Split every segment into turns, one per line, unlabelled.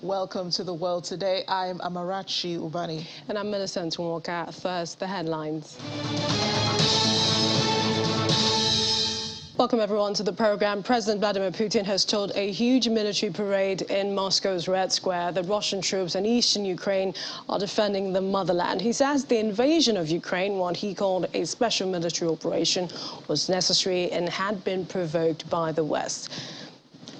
Welcome to The World Today. I'm Amarachi Ubani.
And I'm Millicent Walker. First, the headlines. Welcome, everyone, to the program. President Vladimir Putin has told a huge military parade in Moscow's Red Square that Russian troops in eastern Ukraine are defending the motherland. He says the invasion of Ukraine, what he called a special military operation, was necessary and had been provoked by the West.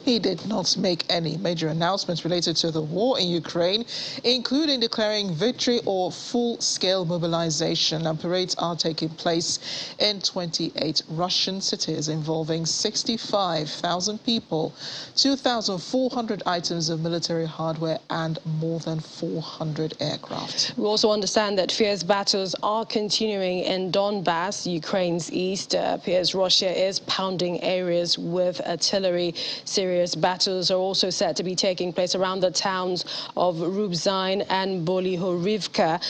He did not make any major announcements related to the war in Ukraine, including declaring victory or full-scale mobilization. And parades are taking place in 28 Russian cities involving 65,000 people, 2,400 items of military hardware and more than 400 aircraft.
We also understand that fierce battles are continuing in Donbass, Ukraine's east. Appears Russia is pounding areas with artillery. Serious battles are also set to be taking place around the towns of Rubzyn and Bolyhorivka.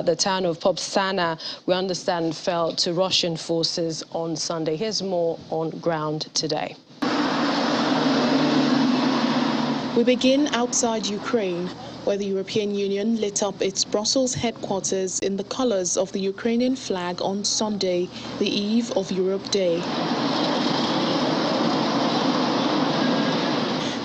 The town of Popsana, we understand, fell to Russian forces on Sunday. Here's more on ground today.
We begin outside Ukraine, where the European Union lit up its Brussels headquarters in the colors of the Ukrainian flag on Sunday, the eve of Europe Day.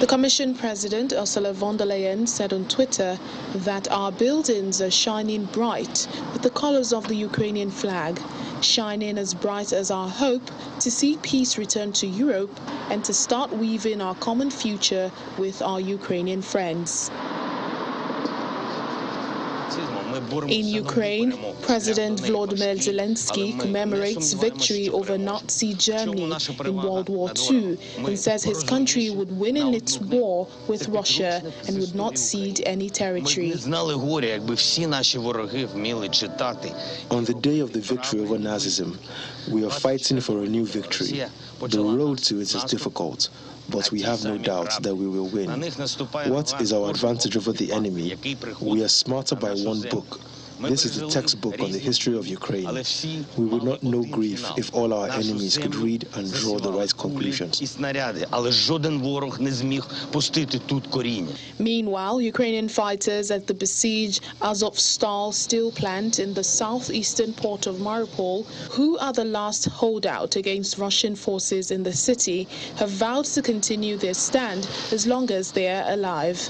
The Commission President, Ursula von der Leyen, said on Twitter that our buildings are shining bright with the colors of the Ukrainian flag, shining as bright as our hope to see peace return to Europe and to start weaving our common future with our Ukrainian friends. In Ukraine, President Volodymyr Zelensky commemorates victory over Nazi Germany in World War II and says his country would win in its war with Russia and would not cede any territory.
On the day of the victory over Nazism, we are fighting for a new victory. The road to it is difficult, but we have no doubt that we will win. What is our advantage over the enemy? We are smarter by one book. This is the textbook on the history of Ukraine. We would not know grief if all our enemies could read and draw the right conclusions.
Meanwhile, Ukrainian fighters at the besieged Azovstal steel plant in the southeastern port of Mariupol, who are the last holdout against Russian forces in the city, have vowed to continue their stand as long as they are alive.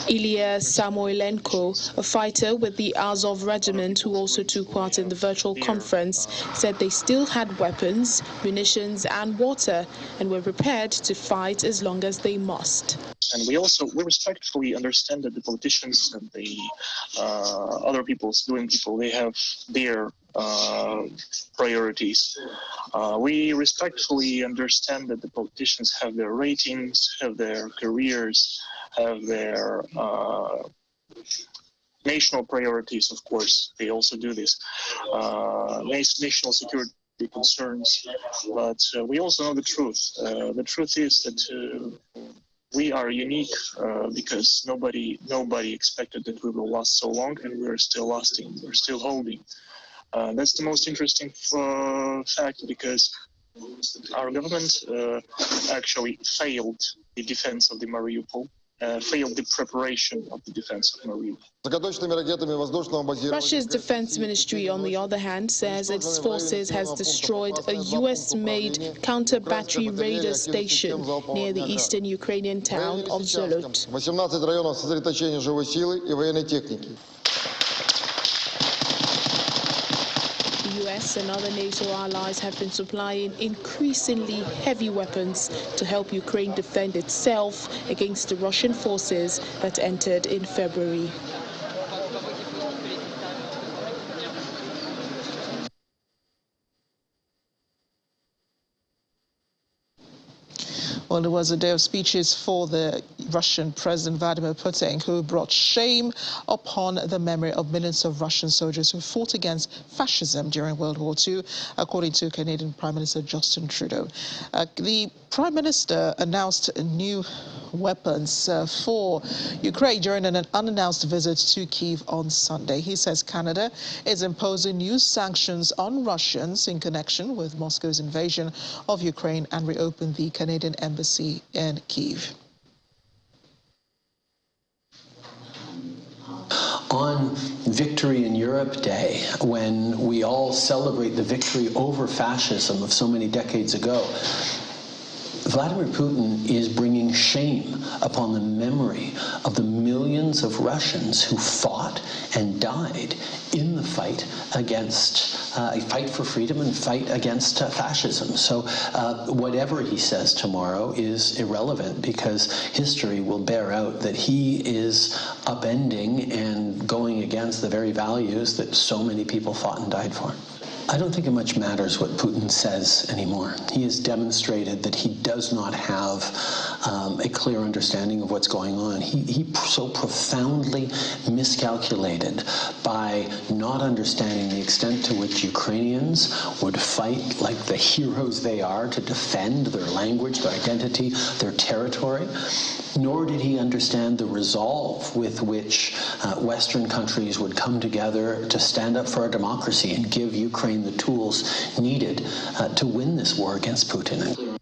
Ilya Samoilenko, a fighter with the Azov regiment who also took part in the virtual conference, said they still had weapons, munitions and water and were prepared to fight as long as they must.
And we respectfully understand that the politicians and the other civilian people, they have their priorities. We respectfully understand that the politicians have their ratings, have their careers, have their national priorities, of course. They also do this. National security concerns. But we also know the truth. The truth is that we are unique because nobody expected that we will last so long, and we're still lasting, we're still holding. That's the most interesting fact, because our government actually failed the defense of the Mariupol, failed the preparation of the defense of Mariupol.
Russia's defense ministry, on the other hand, says its forces has destroyed a US-made counter-battery radar station near the eastern Ukrainian town of Zolut. The US and other NATO allies have been supplying increasingly heavy weapons to help Ukraine defend itself against the Russian forces that entered in February.
Well, it was a day of speeches for the Russian President Vladimir Putin, who brought shame upon the memory of millions of Russian soldiers who fought against fascism during World War II, according to Canadian Prime Minister Justin Trudeau. The Prime Minister announced new weapons for Ukraine during an unannounced visit to Kyiv on Sunday. He says Canada is imposing new sanctions on Russians in connection with Moscow's invasion of Ukraine and reopened the Canadian embassy embassy in Kyiv.
On Victory in Europe Day, when we all celebrate the victory over fascism of so many decades ago, Vladimir Putin is bringing shame upon the memory of the millions of Russians who fought and died in the fight against, a fight for freedom and fight against fascism. So whatever he says tomorrow is irrelevant, because history will bear out that he is upending and going against the very values that so many people fought and died for. I don't think it much matters what Putin says anymore. He has demonstrated that he does not have a clear understanding of what's going on. He so profoundly miscalculated by not understanding the extent to which Ukrainians would fight like the heroes they are to defend their language, their identity, their territory. Nor did he understand the resolve with which Western countries would come together to stand up for our democracy and give Ukraine the tools needed to win this war against Putin.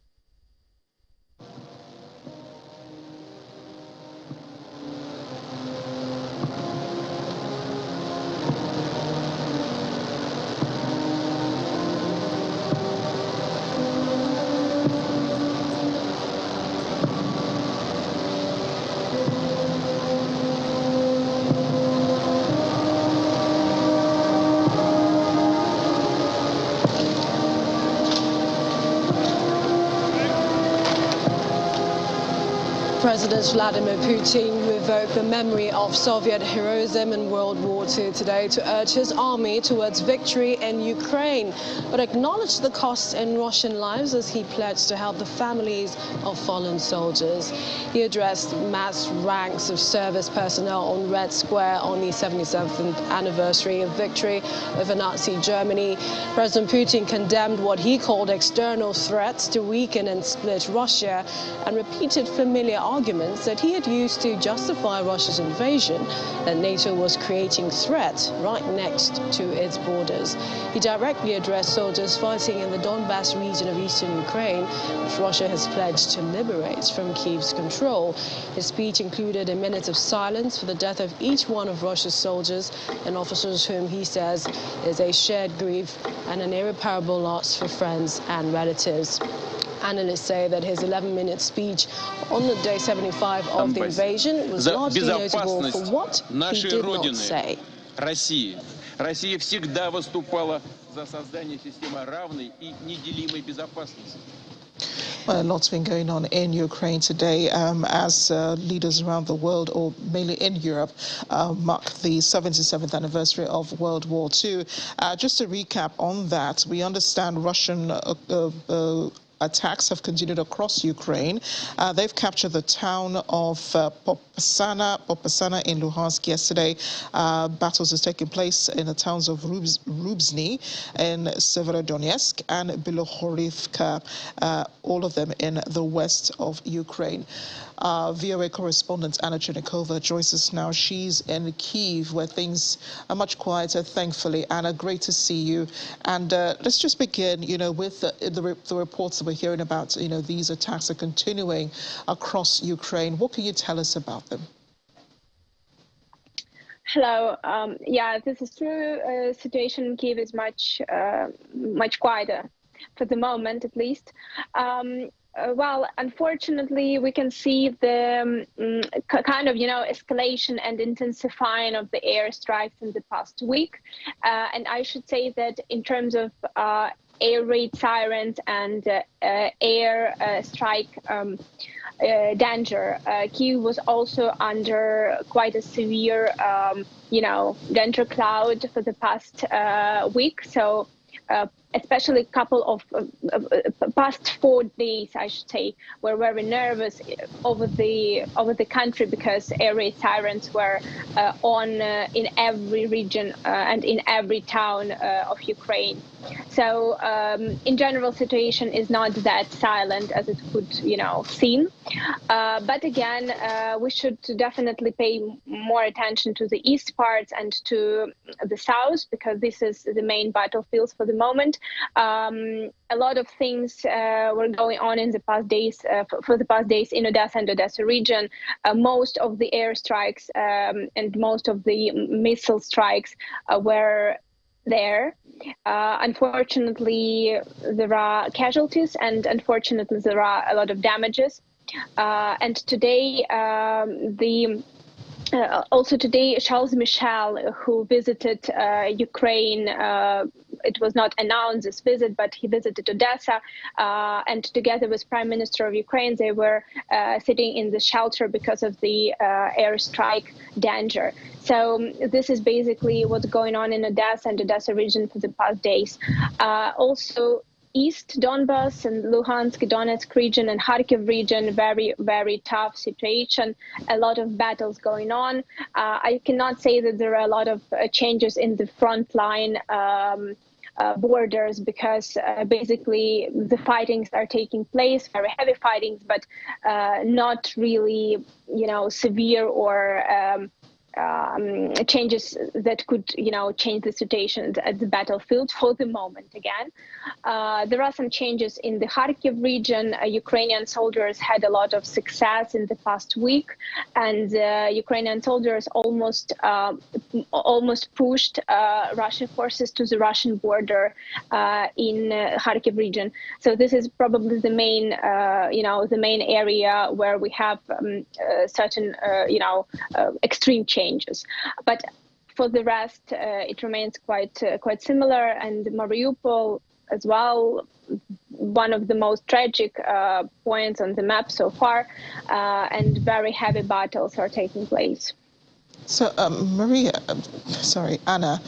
President Vladimir Putin revoked the memory of Soviet heroism in World War II today to urge his army towards victory in Ukraine, but acknowledged the costs in Russian lives as he pledged to help the families of fallen soldiers. He addressed mass ranks of service personnel on Red Square on the 77th anniversary of victory over Nazi Germany. President Putin condemned what he called external threats to weaken and split Russia and repeated familiar arguments that he had used to justify Russia's invasion, that NATO was creating threats right next to its borders. He directly addressed soldiers fighting in the Donbas region of eastern Ukraine, which Russia has pledged to liberate from Kyiv's control. His speech included a minute of silence for the death of each one of Russia's soldiers and officers whom he says is a shared grief and an irreparable loss for friends and relatives. Analysts say that his 11-minute speech on the day 75 of the invasion was largely notable for what he did not say.
Россия всегда выступала за создание системы равной и неделимой безопасности.
Well, a lot's been going on in Ukraine today as leaders around the world, or mainly in Europe, mark the 77th anniversary of World War II. Just to recap on that, we understand Russian attacks have continued across Ukraine. They've captured the town of Popasana in Luhansk yesterday. Battles is taking place in the towns of Rubzhny in Severodonetsk and Bilohorivka, all of them in the west of Ukraine. VOA correspondent Anna Chernikova joins us now. She's in Kyiv, where things are much quieter, thankfully. Anna, great to see you. And let's just begin, with the reports that we're hearing about, these attacks are continuing across Ukraine. What can you tell us about them?
Hello. Yeah, this is true. Situation in Kyiv is much quieter for the moment, at least. Well, unfortunately, we can see the kind of, escalation and intensifying of the airstrikes in the past week. And I should say that in terms of air raid sirens and air strike danger, Kyiv was also under quite a severe, danger cloud for the past week. So especially a couple of past 4 days, I should say, were very nervous over the country, because air raid sirens were on in every region and in every town of Ukraine. So in general, situation is not that silent as it could, seem. But again, we should definitely pay more attention to the east parts and to the south, because this is the main battlefields for the moment. A lot of things were going on in the past days, for the past days in Odessa and Odessa region. Most of the airstrikes and most of the missile strikes were there. Unfortunately, there are casualties, and unfortunately, there are a lot of damages. And today, also today, Charles Michel, who visited Ukraine, it was not announced this visit, but he visited Odessa, and together with Prime Minister of Ukraine, they were sitting in the shelter because of the airstrike danger. So this is basically what's going on in Odessa and Odessa region for the past days. Also, East Donbass and Luhansk, Donetsk region and Kharkiv region, very, very tough situation. A lot of battles going on. I cannot say that there are a lot of changes in the front line borders, because basically the fightings are taking place, very heavy fightings, but not really, severe or changes that could, change the situation at the battlefield for the moment. Again, there are some changes in the Kharkiv region. Ukrainian soldiers had a lot of success in the past week, and Ukrainian soldiers almost pushed Russian forces to the Russian border in Kharkiv region. So this is probably the main, the main area where we have certain, extreme changes. But for the rest, it remains quite similar. And Mariupol as well, one of the most tragic points on the map so far, and very heavy battles are taking place.
So, Anna,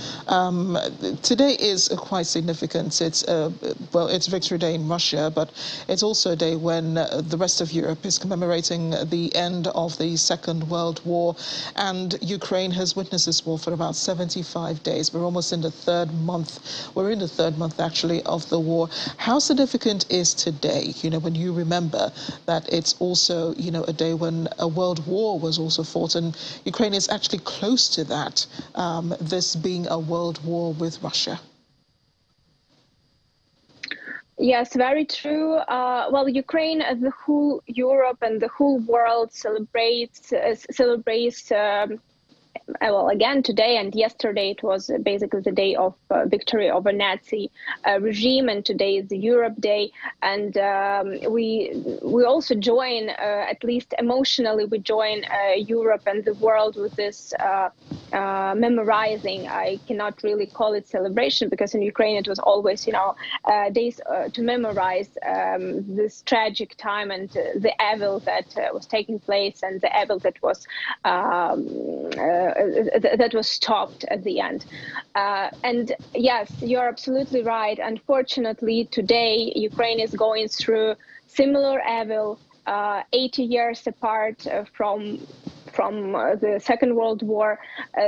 today is quite significant. It's, it's Victory Day in Russia, but it's also a day when the rest of Europe is commemorating the end of the Second World War, and Ukraine has witnessed this war for about 75 days. We're almost in the third month. We're in the third month, actually, of the war. How significant is today, when you remember that it's also, a day when a world war was also fought, and Ukraine is actually close to that, this being a world war with Russia?
Yes, very true. Well, Ukraine, the whole Europe and the whole world celebrates. Well, again, today and yesterday, it was basically the day of victory over Nazi regime, and today is the Europe Day. And we also join, at least emotionally, we join Europe and the world with this memorizing. I cannot really call it celebration, because in Ukraine it was always, days to memorize this tragic time and the evil that was taking place, and the evil that was stopped at the end. And yes, you're absolutely right. Unfortunately, today Ukraine is going through similar evil, 80 years apart from the Second World War.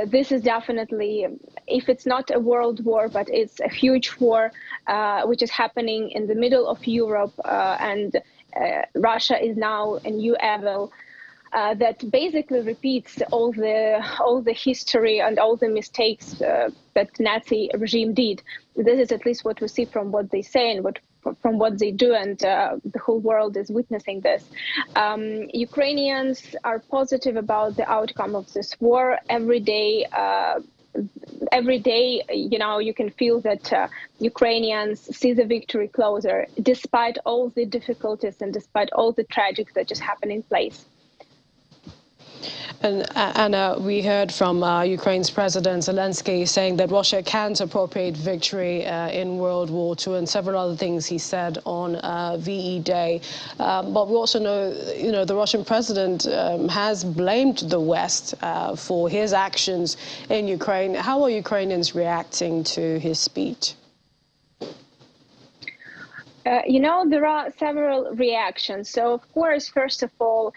This is definitely, if it's not a world war, but it's a huge war which is happening in the middle of Europe, and Russia is now a new evil that basically repeats all the history and all the mistakes that Nazi regime did. This is at least what we see from what they say and from what they do, and the whole world is witnessing this. Ukrainians are positive about the outcome of this war. Every day, you can feel that Ukrainians see the victory closer, despite all the difficulties and despite all the tragic that is happening in place.
And Anna, we heard from Ukraine's President Zelensky saying that Russia can't appropriate victory in World War II, and several other things he said on VE Day. But we also know, the Russian president has blamed the West for his actions in Ukraine. How are Ukrainians reacting to his speech?
There are several reactions. So, of course, first of all,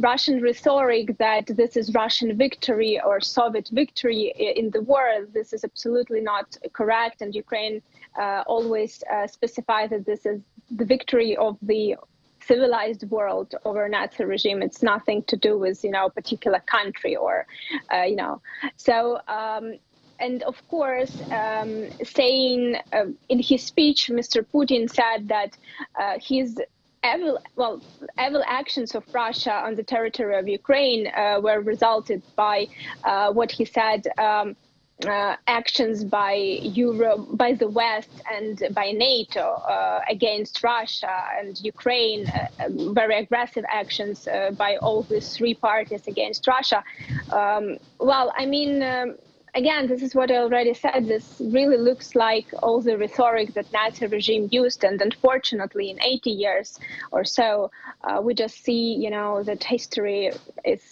Russian rhetoric that this is Russian victory or Soviet victory in the war, this is absolutely not correct. And Ukraine always specifies that this is the victory of the civilized world over Nazi regime. It's nothing to do with, a particular country or, So, and of course, saying in his speech, Mr. Putin said that his evil actions of Russia on the territory of Ukraine were resulted by what he said. Actions by Europe, by the West, and by NATO against Russia and Ukraine, very aggressive actions by all these three parties against Russia. Well, I mean, again, this is what I already said. This really looks like all the rhetoric that Nazi regime used, and unfortunately, in 80 years or so, we just see, you know, that history is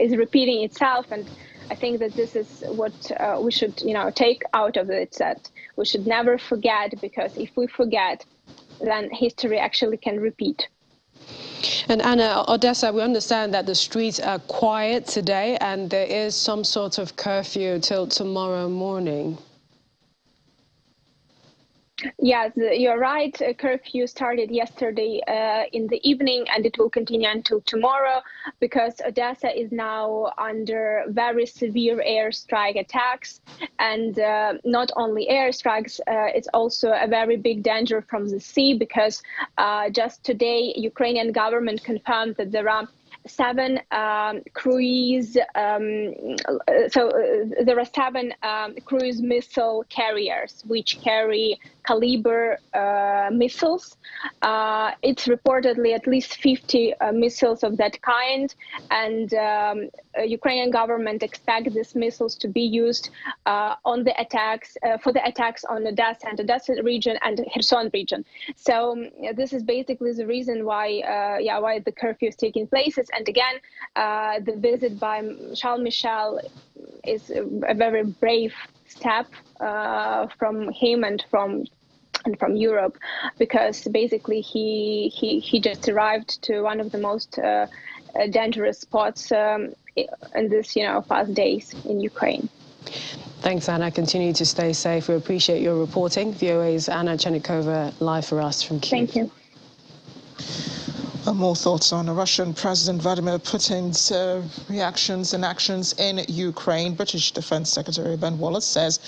is repeating itself. And I think that this is what we should, you know, take out of it, that we should never forget, because if we forget, then history actually can repeat.
And Anna, Odessa, we understand that the streets are quiet today and there is some sort of curfew till tomorrow morning.
Yes, you're right. A curfew started yesterday in the evening, and it will continue until tomorrow, because Odessa is now under very severe airstrike attacks, and not only airstrikes, it's also a very big danger from the sea, because just today, Ukrainian government confirmed that there are 7 cruise, there are 7 cruise missile carriers which carry caliber missiles. It's reportedly at least 50 missiles of that kind, and Ukrainian government expects these missiles to be used on the attacks for the attacks on Odessa and Odessa region and Kherson region. So this is basically the reason why why the curfew is taking place. And again, the visit by Charles Michel is a very brave step from him and from Europe, because basically he just arrived to one of the most dangerous spots in this past days in Ukraine.
Thanks, Anna. Continue to stay safe. We appreciate your reporting. VOA's Anna Chenikova live for us from Kyiv.
Thank you.
More thoughts on Russian President Vladimir Putin's reactions and actions in Ukraine. British Defense Secretary Ben Wallace says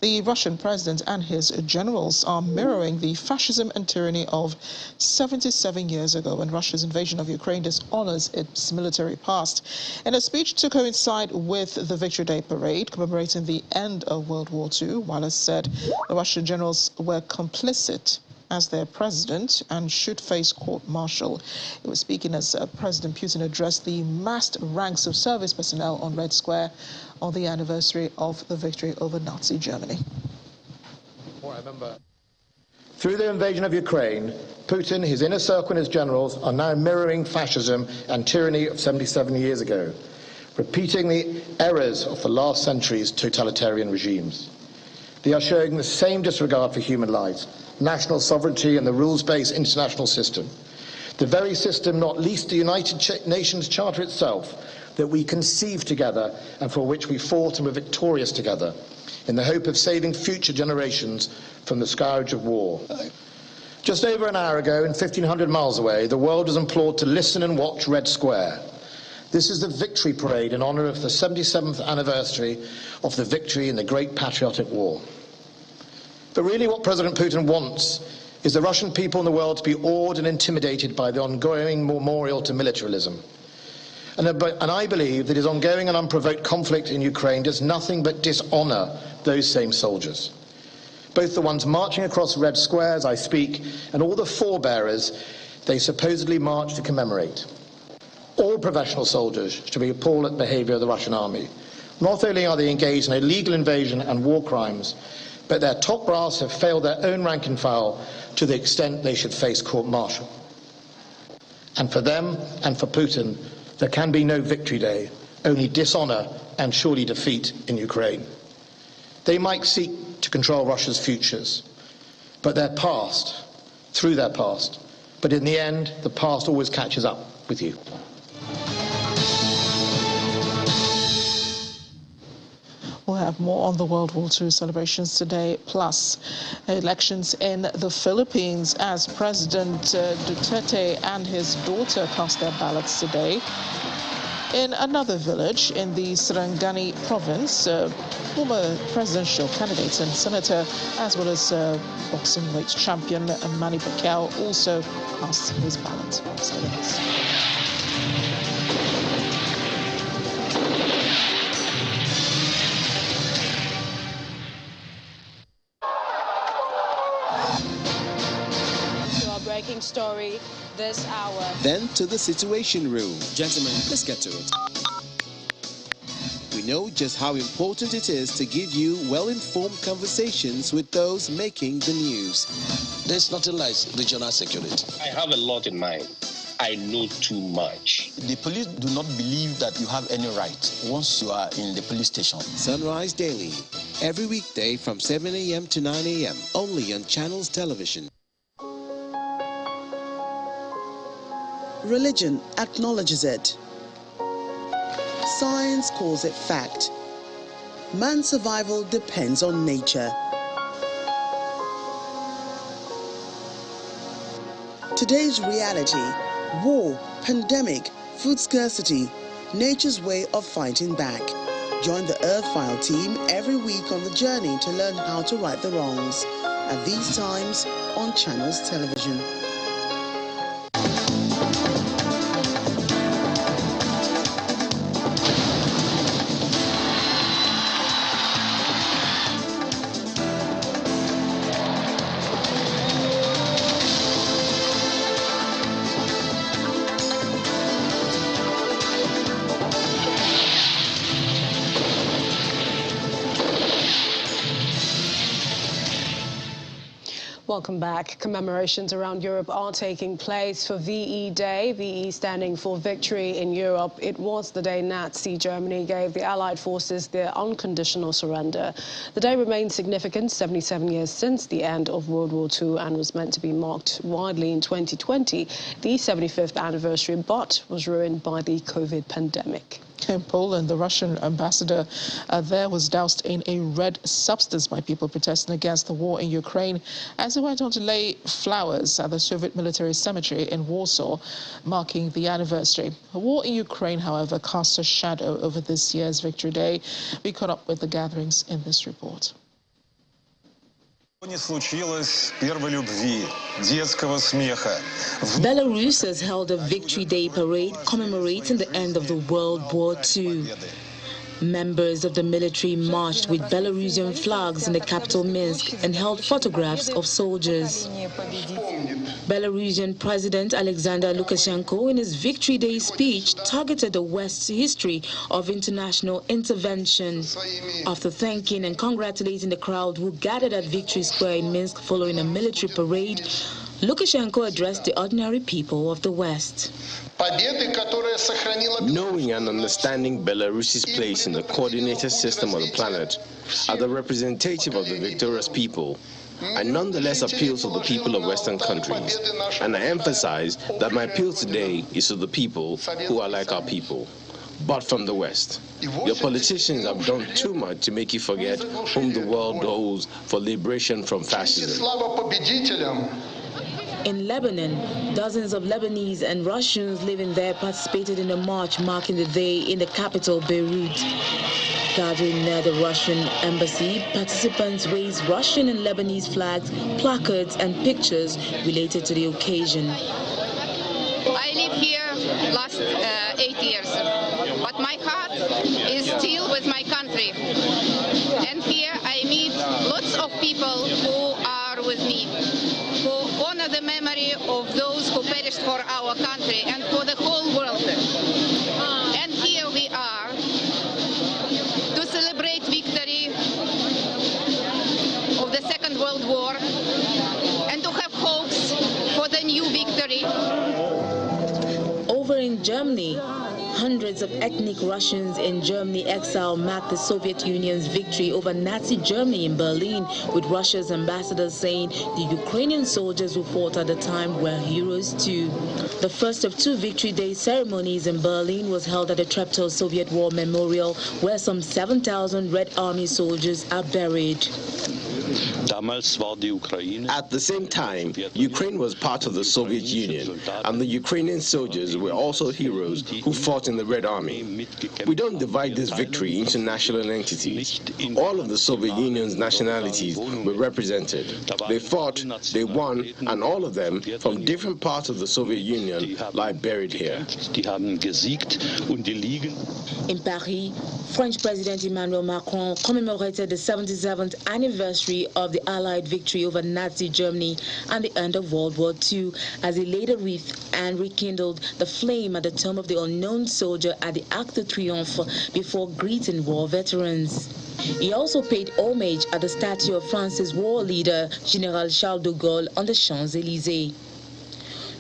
the Russian president and his generals are mirroring the fascism and tyranny of 77 years ago, when Russia's invasion of Ukraine dishonors its military past. In a speech to coincide with the Victory Day parade commemorating the end of World War II, Wallace said the Russian generals were complicit as their president and should face court-martial. He was speaking as President Putin addressed the massed ranks of service personnel on Red Square on the anniversary of the victory over Nazi Germany.
Through the invasion of Ukraine, Putin, his inner circle and his generals are now mirroring fascism and tyranny of 77 years ago, repeating the errors of the last century's totalitarian regimes. They are showing the same disregard for human lives, national sovereignty and the rules-based international system. The very system, not least the United Nations Charter itself, that we conceived together and for which we fought and were victorious together, in the hope of saving future generations from the scourge of war. Just over an hour ago, and 1,500 miles away, the world was implored to listen and watch Red Square. This is the victory parade in honor of the 77th anniversary of the victory in the Great Patriotic War. But really what President Putin wants is the Russian people and the world to be awed and intimidated by the ongoing memorial to militarism. And I believe that his ongoing and unprovoked conflict in Ukraine does nothing but dishonor those same soldiers. Both the ones marching across Red Square as I speak, and all the forebearers they supposedly march to commemorate. All professional soldiers should be appalled at the behavior of the Russian army. Not only are they engaged in illegal invasion and war crimes, but their top brass have failed their own rank and file to the extent they should face court-martial. And for them and for Putin, there can be no victory day, only dishonor and surely defeat in Ukraine. They might seek to control Russia's futures, but their past, through their past. But in the end, the past always catches up with you.
We'll have more on the World War II celebrations today, plus elections in the Philippines as President Duterte and his daughter cast their ballots today. In another village in the Sarangani province, former presidential candidate and senator, as well as boxing weight champion Manny Pacquiao, also cast his ballot. So
breaking story this hour.
Then to the Situation Room. Gentlemen, let's get to it. We know just how important it is to give you well-informed conversations with those making the news.
There's nothing like regional security.
I have a lot in mind. I know too much.
The police do not believe that you have any right once you are in the police station.
Sunrise Daily, every weekday from 7 a.m. to 9 a.m. only on Channels Television.
Religion acknowledges it. Science calls it fact. Man's survival depends on nature. Today's reality: war, pandemic, food scarcity, nature's way of fighting back. Join the Earth File team every week on the journey to learn how to right the wrongs. At these times on Channels Television.
Welcome back. Commemorations around Europe are taking place for VE Day, VE standing for Victory in Europe. It was the day Nazi Germany gave the Allied forces their unconditional surrender. The day remains significant 77 years since the end of World War II and was meant to be marked widely in 2020, the 75th anniversary, but was ruined by the COVID pandemic.
In Poland, the Russian ambassador there was doused in a red substance by people protesting against the war in Ukraine as he went on to lay flowers at the Soviet military cemetery in Warsaw, marking the anniversary. The war in Ukraine, however, casts a shadow over this year's Victory Day. We caught up with the gatherings in this report.
Belarus has held a Victory Day parade commemorating the end of the World War II. Members of the military marched with Belarusian flags in the capital Minsk and held photographs of soldiers. Belarusian President Alexander Lukashenko, in his Victory Day speech, targeted the West's history of international intervention. After thanking and congratulating the crowd who gathered at Victory Square in Minsk following a military parade, Lukashenko addressed the ordinary people of the West.
Knowing and understanding Belarus's place in the coordinated system of the planet, as the representative of the victorious people, I nonetheless appeal to the people of Western countries, and I emphasize that my appeal today is to the people who are like our people, but from the West. Your politicians have done too much to make you forget whom the world owes for liberation from fascism.
In Lebanon, dozens of Lebanese and Russians living there participated in a march marking the day in the capital, Beirut. Gathering near the Russian embassy, participants raised Russian and Lebanese flags, placards, and pictures related to the occasion.
I live here last 8 years, but my heart is still with my country. And here I meet lots of people who are with me, who honor the memory of those who perished for our country and for the whole world. And here we are to celebrate victory of the Second World War and to have hopes for the new victory.
Over in Germany, hundreds of ethnic Russians in Germany exile marked the Soviet Union's victory over Nazi Germany in Berlin, with Russia's ambassador saying the Ukrainian soldiers who fought at the time were heroes too. The first of two Victory Day ceremonies in Berlin was held at the Treptow Soviet War Memorial, where some 7,000 Red Army soldiers are buried.
At the same time, Ukraine was part of the Soviet Union, and the Ukrainian soldiers were also heroes who fought in the Red Army. We don't divide this victory into national entities. All of the Soviet Union's nationalities were represented. They fought, they won, and all of them, from different parts of the Soviet Union, lie buried here.
In Paris, French President Emmanuel Macron commemorated the 77th anniversary of the Allied victory over Nazi Germany and the end of World War II as he laid a wreath and rekindled the flame at the tomb of the unknown soldier at the Arc de Triomphe before greeting war veterans. He also paid homage at the statue of France's war leader, General Charles de Gaulle, on the Champs-Élysées.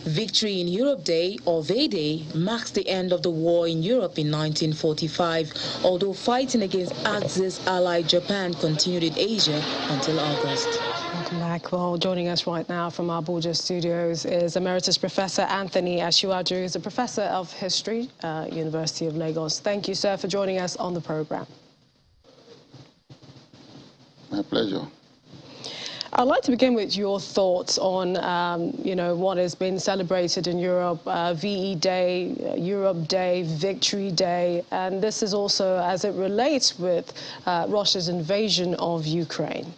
Victory in Europe Day, or V-Day, marks the end of the war in Europe in 1945, although fighting against Axis ally Japan continued in Asia until August.
Welcome back. Well, joining us right now from our Abuja studios is Emeritus Professor Anthony Asiwaju, who's a Professor of History, University of Lagos. Thank you, sir, for joining us on the program.
My pleasure.
I'd like to begin with your thoughts on, what has been celebrated in Europe, VE Day, Europe Day, Victory Day, and this is also as it relates with Russia's invasion of Ukraine.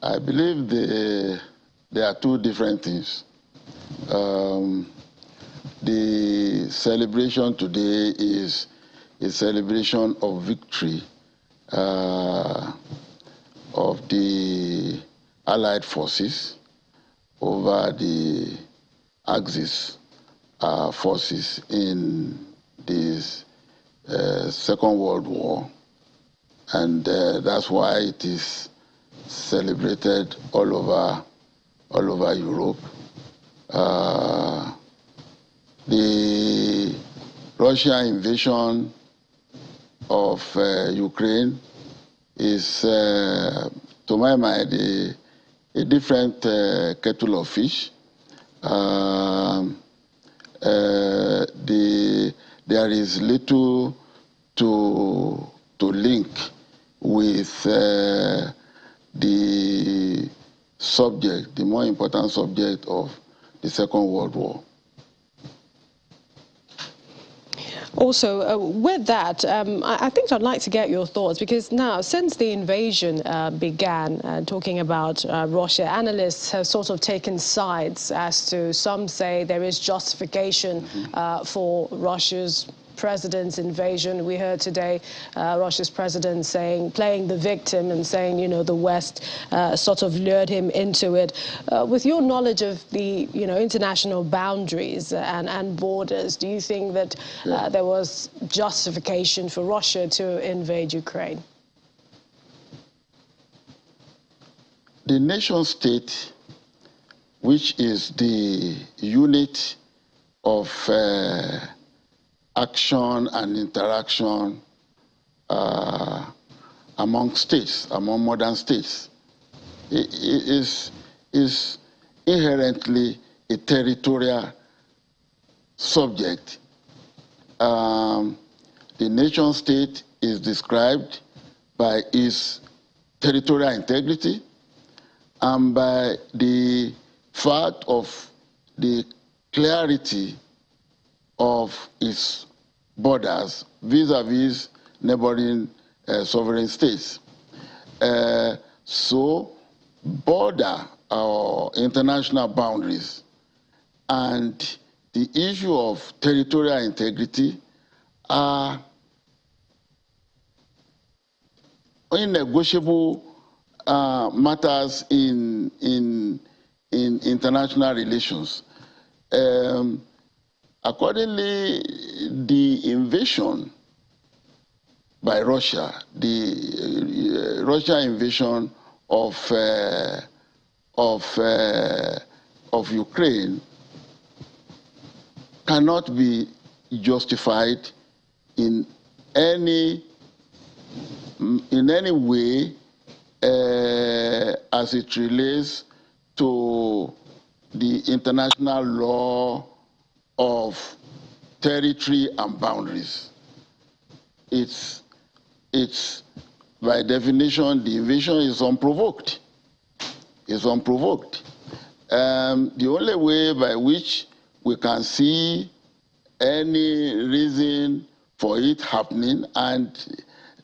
I believe there are two different things. The celebration today is a celebration of victory of the Allied forces over the Axis forces in this Second World War, and that's why it is celebrated all over Europe. The Russian invasion of Ukraine is, to my mind, a different kettle of fish. There is little to link with the subject, the more important subject of the Second World War.
Also, with that, I think I'd like to get your thoughts, because now, since the invasion began, talking about Russia, analysts have sort of taken sides as to, some say there is justification for Russia's president's invasion. We heard today Russia's president playing the victim and saying, the West sort of lured him into it. With your knowledge of the, international boundaries and borders, do you think that there was justification for Russia to invade Ukraine?
The nation state, which is the unit of action and interaction among states, among modern states, is inherently a territorial subject. The nation state is described by its territorial integrity and by the fact of the clarity of its borders vis-a-vis neighboring sovereign states. So border or international boundaries and the issue of territorial integrity are unnegotiable matters in international relations. Accordingly, the invasion by Russia, the Russian invasion of Ukraine, cannot be justified in any way as it relates to the international law of territory and boundaries. It's it's, by definition, the invasion is unprovoked. It's unprovoked. The only way by which we can see any reason for it happening, and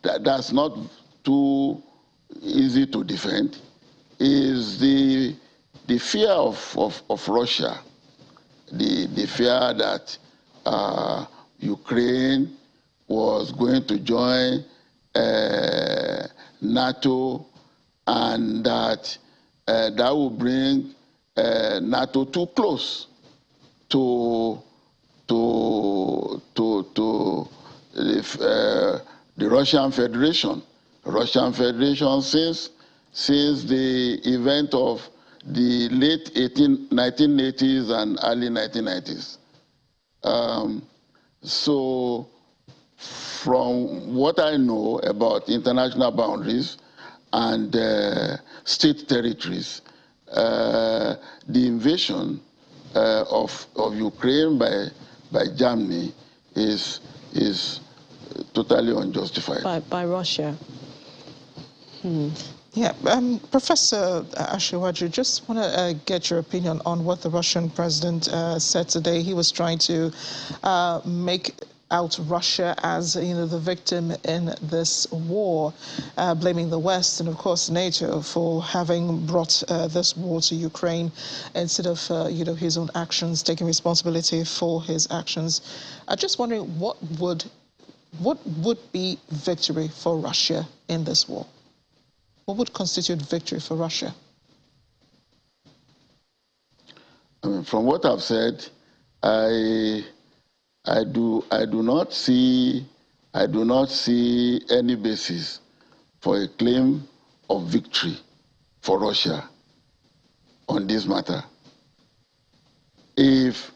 that's not too easy to defend, is the fear of Russia, the fear that Ukraine was going to join NATO, and that that will bring NATO too close to the Russian Federation. Russian Federation since the event of the late 1980s and early 1990s. So from what I know about international boundaries and state territories, the invasion of Ukraine by Germany is totally unjustified.
By Russia.
Yeah, Professor Ashiwaju, just want to get your opinion on what the Russian president said today. He was trying to make out Russia as, the victim in this war, blaming the West and, of course, NATO for having brought this war to Ukraine instead of, his own actions, taking responsibility for his actions. I'm just wondering what would be victory for Russia in this war? What would constitute victory for Russia?
From what I've said, I do not see any basis for a claim of victory for Russia on this matter. If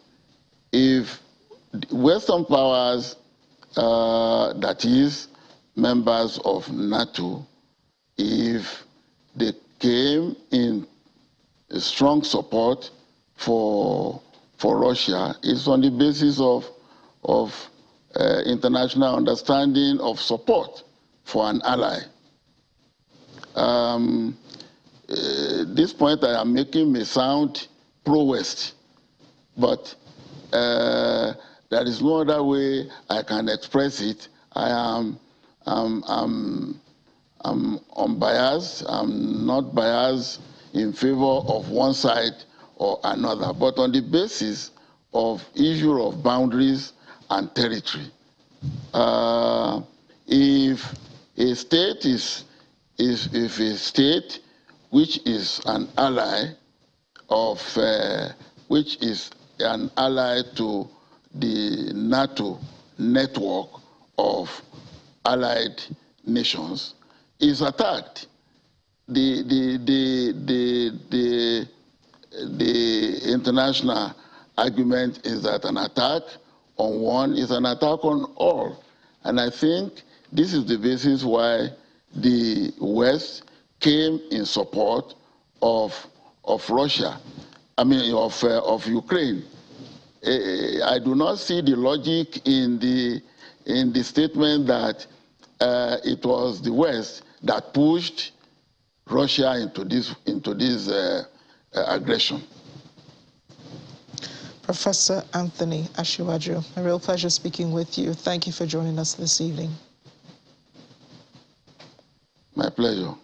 Western powers, that is, members of NATO, if they came in strong support for Russia, it's on the basis of international understanding of support for an ally. This point I am making may sound pro-West, but there is no other way I can express it. I'm unbiased. I'm not biased in favor of one side or another, but on the basis of issue of boundaries and territory. If a state if a state which is an ally of to the NATO network of allied nations is attacked, the international argument is that an attack on one is an attack on all. And I think this is the basis why the West came in support of Russia, of Ukraine. I do not see the logic in the statement that it was the West that pushed Russia into this aggression.
Professor Anthony Ashiwaju, a real pleasure speaking with you. Thank you for joining us this evening.
My pleasure.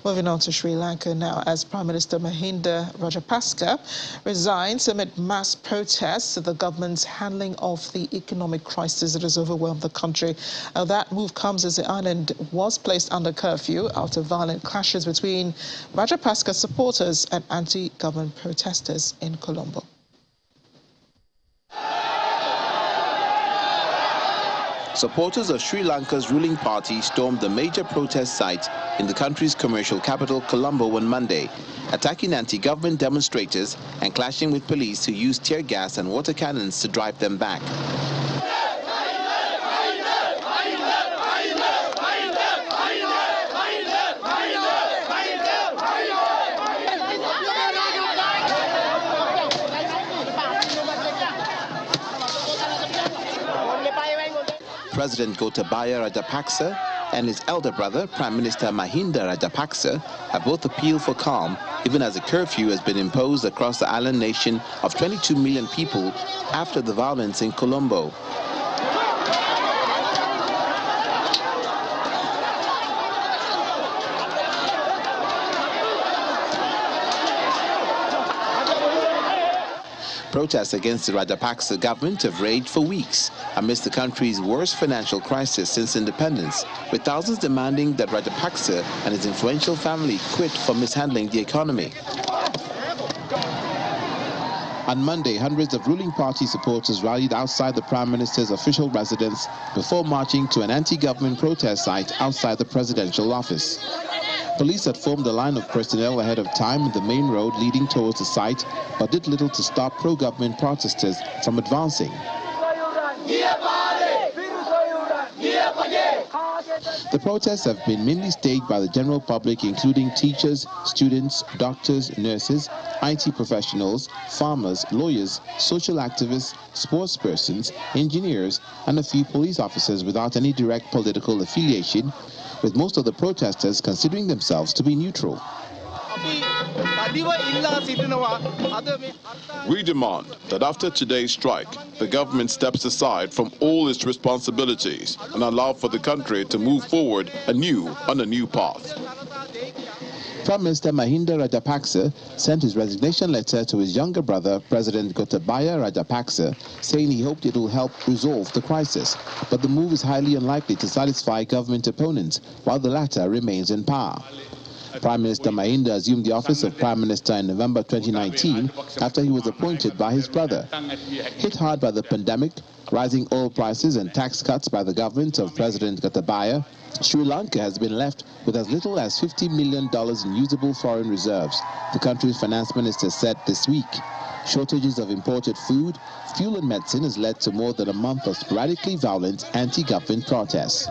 Moving on to Sri Lanka now, as Prime Minister Mahinda Rajapaksa resigns amid mass protests at the government's handling of the economic crisis that has overwhelmed the country. That move comes as the island was placed under curfew after violent clashes between Rajapaksa supporters and anti-government protesters in Colombo.
Supporters of Sri Lanka's ruling party stormed the major protest site in the country's commercial capital, Colombo, on Monday, attacking anti-government demonstrators and clashing with police who used tear gas and water cannons to drive them back. President Gotabaya Rajapaksa and his elder brother, Prime Minister Mahinda Rajapaksa, have both appealed for calm, even as a curfew has been imposed across the island nation of 22 million people after the violence in Colombo. Protests against the Rajapaksa government have raged for weeks amidst the country's worst financial crisis since independence, with thousands demanding that Rajapaksa and his influential family quit for mishandling the economy. On Monday, hundreds of ruling party supporters rallied outside the Prime Minister's official residence before marching to an anti-government protest site outside the presidential office. Police had formed a line of personnel ahead of time in the main road leading towards the site, but did little to stop pro-government protesters from advancing. The protests have been mainly staged by the general public, including teachers, students, doctors, nurses, IT professionals, farmers, lawyers, social activists, sports persons, engineers, and a few police officers without any direct political affiliation, with most of the protesters considering themselves to be neutral.
We demand that after today's strike, the government steps aside from all its responsibilities and allow for the country to move forward anew on a new path.
Prime Minister Mahinda Rajapaksa sent his resignation letter to his younger brother, President Gotabaya Rajapaksa, saying he hoped it will help resolve the crisis. But the move is highly unlikely to satisfy government opponents, while the latter remains in power. Prime Minister Mahinda assumed the office of Prime Minister in November 2019 after he was appointed by his brother. Hit hard by the pandemic, rising oil prices and tax cuts by the government of President Gotabaya, Sri Lanka has been left with as little as $50 million in usable foreign reserves, the country's finance minister said this week. Shortages of imported food, fuel and medicine has led to more than a month of sporadically violent anti-government protests.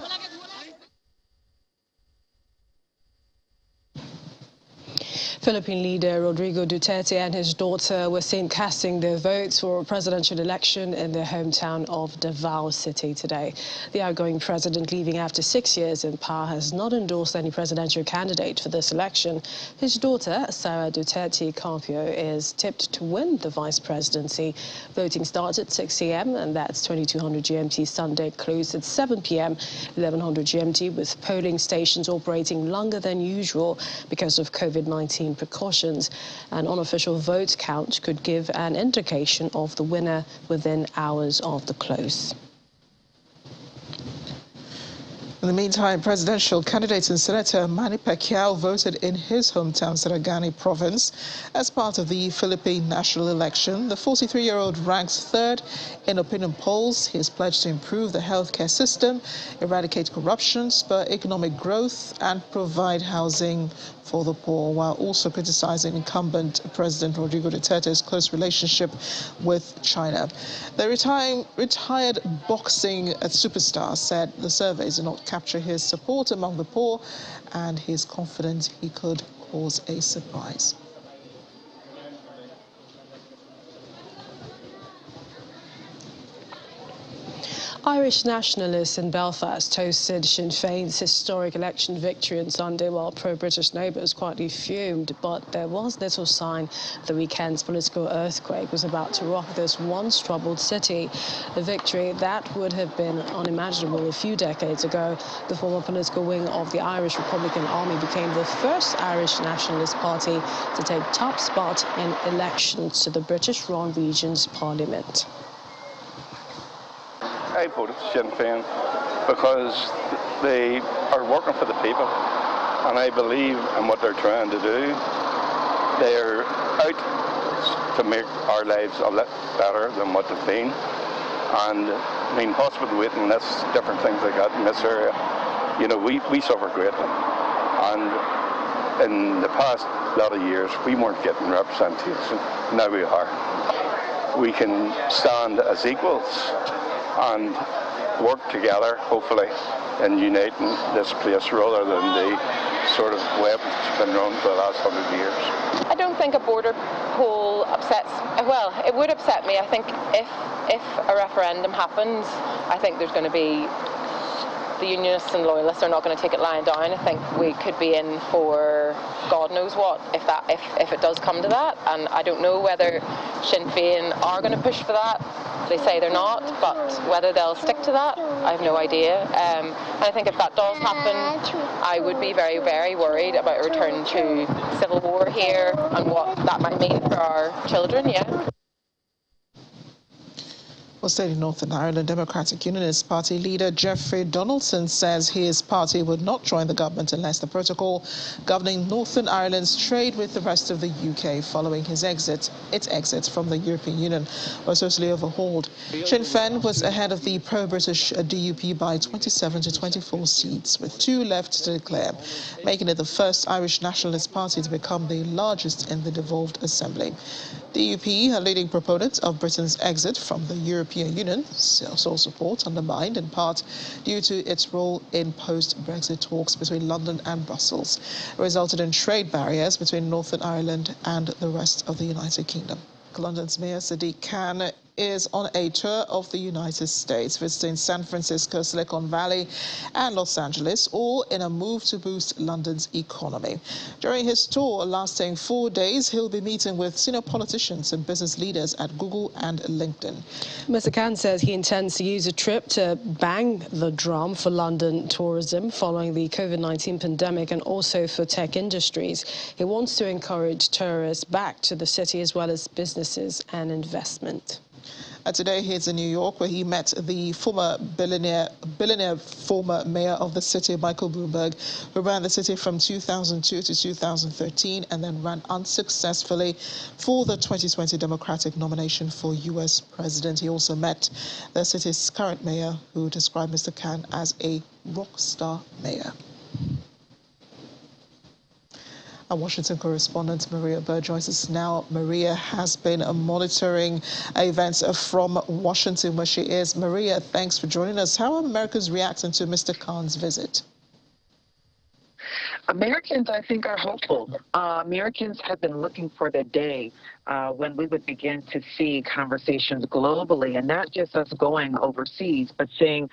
Philippine leader Rodrigo Duterte and his daughter were seen casting their votes for a presidential election in their hometown of Davao City today. The outgoing president, leaving after 6 years in power, has not endorsed any presidential candidate for this election. His daughter, Sara Duterte Carpio, is tipped to win the vice presidency. Voting starts at 6 a.m. and that's 2200 GMT Sunday, closed at 7 p.m. 1100 GMT, with polling stations operating longer than usual because of COVID-19 precautions. An unofficial vote count could give an indication of the winner within hours of the close.
In the meantime, presidential candidate and Senator Manny Pacquiao voted in his hometown, Sarangani province, as part of the Philippine national election. The 43-year-old ranks third in opinion polls. He has pledged to improve the healthcare system, eradicate corruption, spur economic growth, and provide housing for the poor, while also criticizing incumbent President Rodrigo Duterte's close relationship with China. The retired boxing superstar said the surveys did not capture his support among the poor, and he's confident he could cause a surprise.
Irish nationalists in Belfast toasted Sinn Féin's historic election victory on Sunday, while pro-British neighbours quietly fumed. But there was little sign the weekend's political earthquake was about to rock this once troubled city. A victory that would have been unimaginable a few decades ago. The former political wing of the Irish Republican Army became the first Irish nationalist party to take top spot in elections to the British-run region's parliament.
I voted Sinn Féin because they are working for the people, and I believe in what they're trying to do. They're out to make our lives a lot better than what they've been. And I mean, hospital waiting lists, different things like that in this area, you know, we suffer greatly. And in the past lot of years, we weren't getting representation. Now we are. We can stand as equals and work together, hopefully, in uniting this place rather than the sort of web that's been run for the last 100 years.
I don't think a border poll upsets, well, it would upset me. I think if a referendum happens, I think there's going to be, the Unionists and Loyalists are not going to take it lying down. I think we could be in for God knows what if it does come to that. And I don't know whether Sinn Féin are going to push for that. They say they're not, but whether they'll stick to that, I have no idea. And I think if that does happen, I would be very, very worried about a return to civil war here and what that might mean for our children, yeah.
Well, staying in Northern Ireland, Democratic Unionist Party leader Jeffrey Donaldson says his party would not join the government unless the protocol governing Northern Ireland's trade with the rest of the UK following its exit from the European Union was totally overhauled. Sinn Féin was ahead of the pro-British DUP by 27 to 24 seats, with 2 left to declare, making it the first Irish nationalist party to become the largest in the devolved assembly. DUP, a leading proponent of Britain's exit from the European Union, saw support undermined in part due to its role in post-Brexit talks between London and Brussels. It resulted in trade barriers between Northern Ireland and the rest of the United Kingdom. London's Mayor Sadiq Khan is on a tour of the United States, visiting San Francisco, Silicon Valley and Los Angeles, all in a move to boost London's economy. During his tour, lasting 4 days, he'll be meeting with senior politicians and business leaders at Google and LinkedIn.
Mr. Khan says he intends to use a trip to bang the drum for London tourism following the COVID-19 pandemic and also for tech industries. He wants to encourage tourists back to the city as well as businesses and investment.
Today he's in New York, where he met the former billionaire former mayor of the city, Michael Bloomberg, who ran the city from 2002 to 2013 and then ran unsuccessfully for the 2020 Democratic nomination for U.S. president. He also met the city's current mayor, who described Mr. Khan as a rock star mayor. Our Washington correspondent Maria Bird joins us now. Maria has been monitoring events from Washington, where she is. Maria, thanks for joining us. How are Americans reacting to Mr. Khan's visit?
Americans, I think, are hopeful. Americans have been looking for the day when we would begin to see conversations globally, and not just us going overseas, but seeing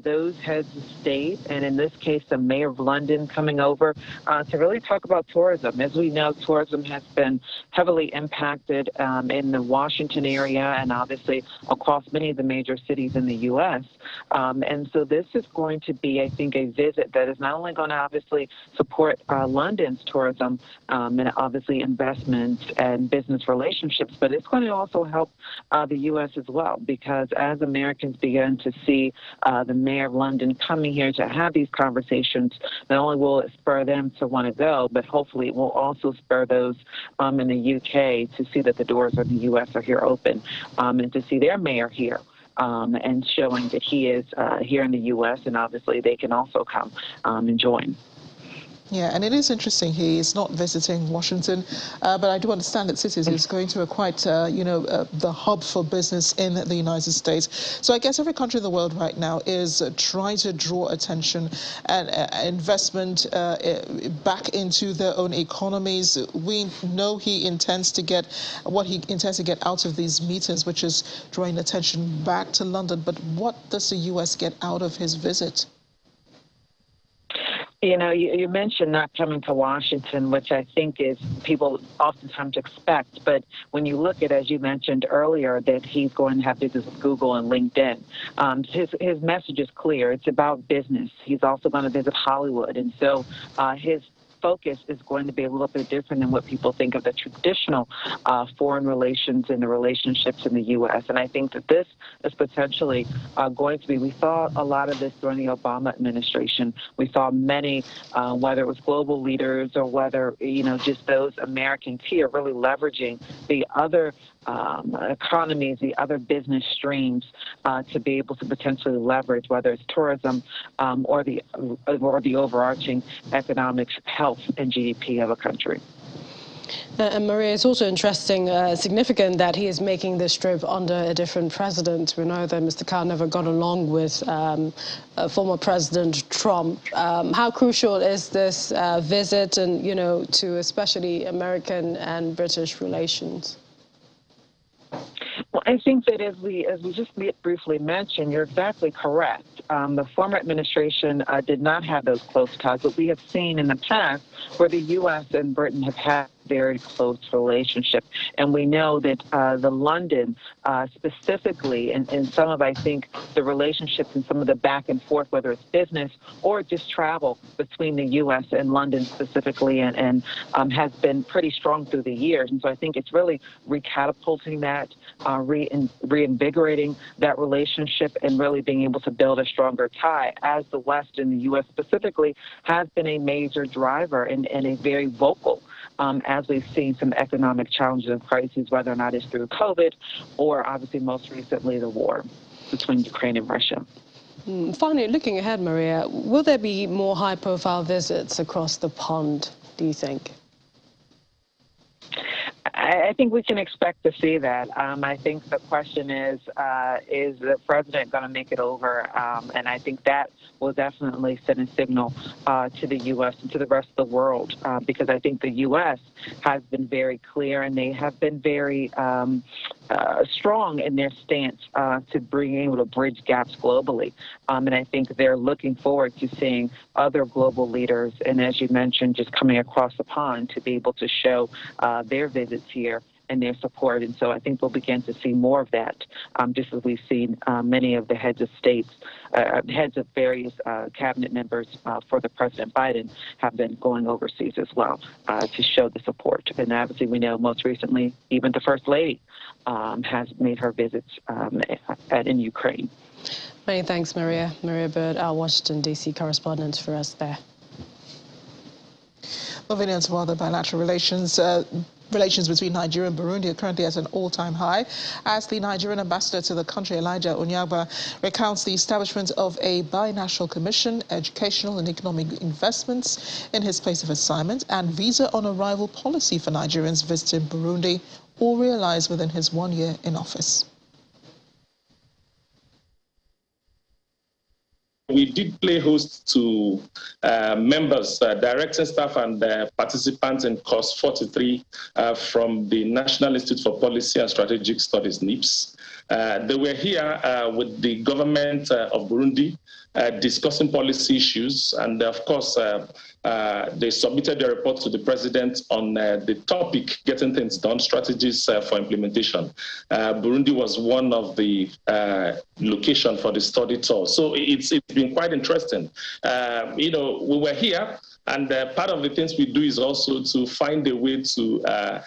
those heads of state, and in this case, the mayor of London coming over to really talk about tourism. As we know, tourism has been heavily impacted in the Washington area and obviously across many of the major cities in the U.S. And so this is going to be, I think, a visit that is not only going to obviously support London's tourism and obviously investment and business relationships, but it's going to also help the U.S. as well, because as Americans begin to see the mayor of London coming here to have these conversations, not only will it spur them to want to go, but hopefully it will also spur those in the U.K. to see that the doors of the U.S. are here open and to see their mayor here. And showing that he is here in the U.S., and obviously they can also come and join.
Yeah, and it is interesting he is not visiting Washington, but I do understand that cities is going to be quite, the hub for business in the United States. So I guess every country in the world right now is trying to draw attention and investment back into their own economies. We know he intends to get what he intends to get out of these meetings, which is drawing attention back to London. But what does the U.S. get out of his visit?
You know, you mentioned not coming to Washington, which I think is people oftentimes expect. But when you look at, as you mentioned earlier, that he's going to have business with Google and LinkedIn, his message is clear. It's about business. He's also going to visit Hollywood. And so his focus is going to be a little bit different than what people think of the traditional foreign relations and the relationships in the U.S. And I think that this is potentially going to be, we saw a lot of this during the Obama administration. We saw many, whether it was global leaders or whether, just those Americans here really leveraging the other economies, the other business streams to be able to potentially leverage, whether it's tourism or the overarching economic health and GDP of a country.
And Maria, it's also interesting, significant that he is making this trip under a different president. We know that Mr. Khan never got along with former President Trump. How crucial is this visit, and to especially American and British relations?
Well, I think that as we just briefly mentioned, you're exactly correct. The former administration did not have those close ties, but we have seen in the past where the U.S. and Britain have had very close relationship. And we know that the London specifically, and some of, I think, the relationships and some of the back and forth, whether it's business or just travel between the U.S. and London specifically, and has been pretty strong through the years. And so I think it's really recatapulting that, reinvigorating that relationship, and really being able to build a stronger tie, as the West and the U.S. specifically has been a major driver and a very vocal, as we've seen some economic challenges and crises, whether or not it's through COVID or obviously most recently the war between Ukraine and Russia.
Finally, looking ahead, Maria, will there be more high-profile visits across the pond, do you think?
I think we can expect to see that. I think the question is the president going to make it over? And I think that will definitely send a signal to the U.S. and to the rest of the world, because I think the U.S. has been very clear, and they have been very strong in their stance to being able to bridge gaps globally. And I think they're looking forward to seeing other global leaders, and as you mentioned, just coming across the pond to be able to show their visits here and their support. And so I think we'll begin to see more of that, just as we've seen many of the heads of states, heads of various cabinet members for the President Biden have been going overseas as well to show the support. And obviously we know most recently even the First Lady has made her visits in Ukraine.
Many thanks, Maria. Maria Bird, our Washington, D.C. correspondent for us there.
Moving on to other bilateral relations. Relations between Nigeria and Burundi are currently at an all-time high, as the Nigerian ambassador to the country, Elijah Onyagba, recounts the establishment of a binational commission, educational and economic investments in his place of assignment, and visa-on-arrival policy for Nigerians visiting Burundi, all realized within his 1 year in office.
We did play host to members, directing staff and participants in course 43 from the National Institute for Policy and Strategic Studies, NIPS. They were here with the government of Burundi discussing policy issues, and of course they submitted a report to the president on the topic, getting things done, strategies for implementation. Burundi was one of the locations for the study tour, so it's been quite interesting. We were here, and part of the things we do is also to find a way to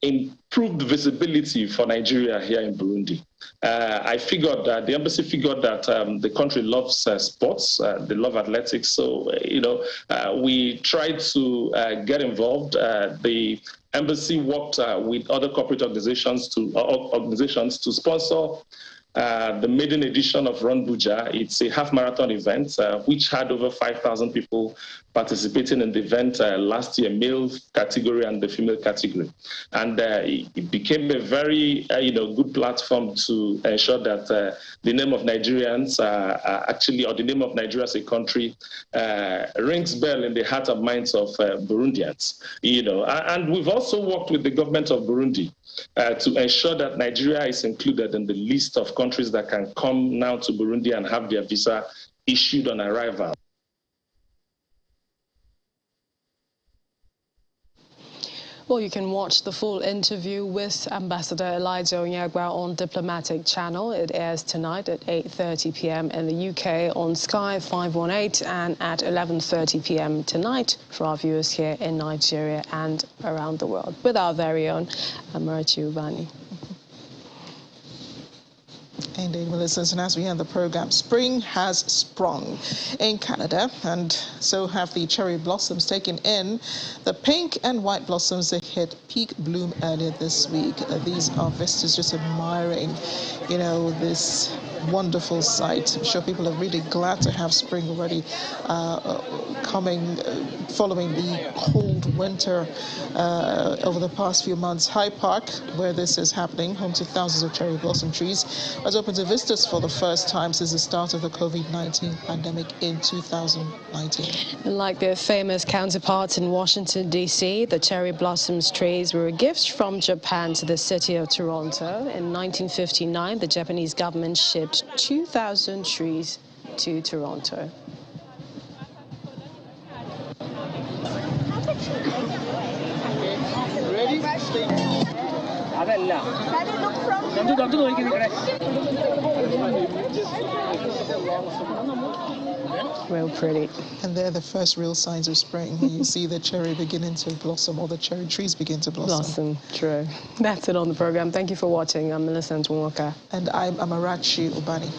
improved visibility for Nigeria here in Burundi. I figured that the embassy figured that the country loves sports, they love athletics, so we tried to get involved. The embassy worked with other corporate organizations to sponsor the maiden edition of Run Buja. It's a half-marathon event which had over 5,000 people participating in the event last year, male category and the female category. And it became a very good platform to ensure that the name of Nigerians actually, or the name of Nigeria as a country, rings bell in the heart and minds of Burundians. And we've also worked with the government of Burundi to ensure that Nigeria is included in the list of countries that can come now to Burundi and have their visa issued on arrival.
Well, you can watch the full interview with Ambassador Elijah Onyagba on Diplomatic Channel. It airs tonight at 8:30 p.m. in the UK on Sky 518, and at 11:30 p.m. tonight for our viewers here in Nigeria and around the world, with our very own Amarachi Ubani.
Indeed, Melissa, and as we end the program, spring has sprung in Canada, and so have the cherry blossoms, taken in the pink and white blossoms that hit peak bloom earlier this week. These are visitors just admiring, you know, this wonderful sight. I'm sure people are really glad to have spring already coming, following the cold winter over the past few months. Hyde Park, where this is happening, home to thousands of cherry blossom trees, was open to visitors for the first time since the start of the COVID-19 pandemic in 2019.
And like their famous counterparts in Washington, D.C., the cherry blossoms trees were a gift from Japan to the city of Toronto. In 1959, the Japanese government shipped 2,000 trees to Toronto. Real pretty.
And they're the first real signs of spring, when you see the cherry beginning to blossom, or the cherry trees begin to blossom.
True. That's it on the program. Thank you for watching. I'm Melissa Ntwaka.
And I'm Amarachi Ubani.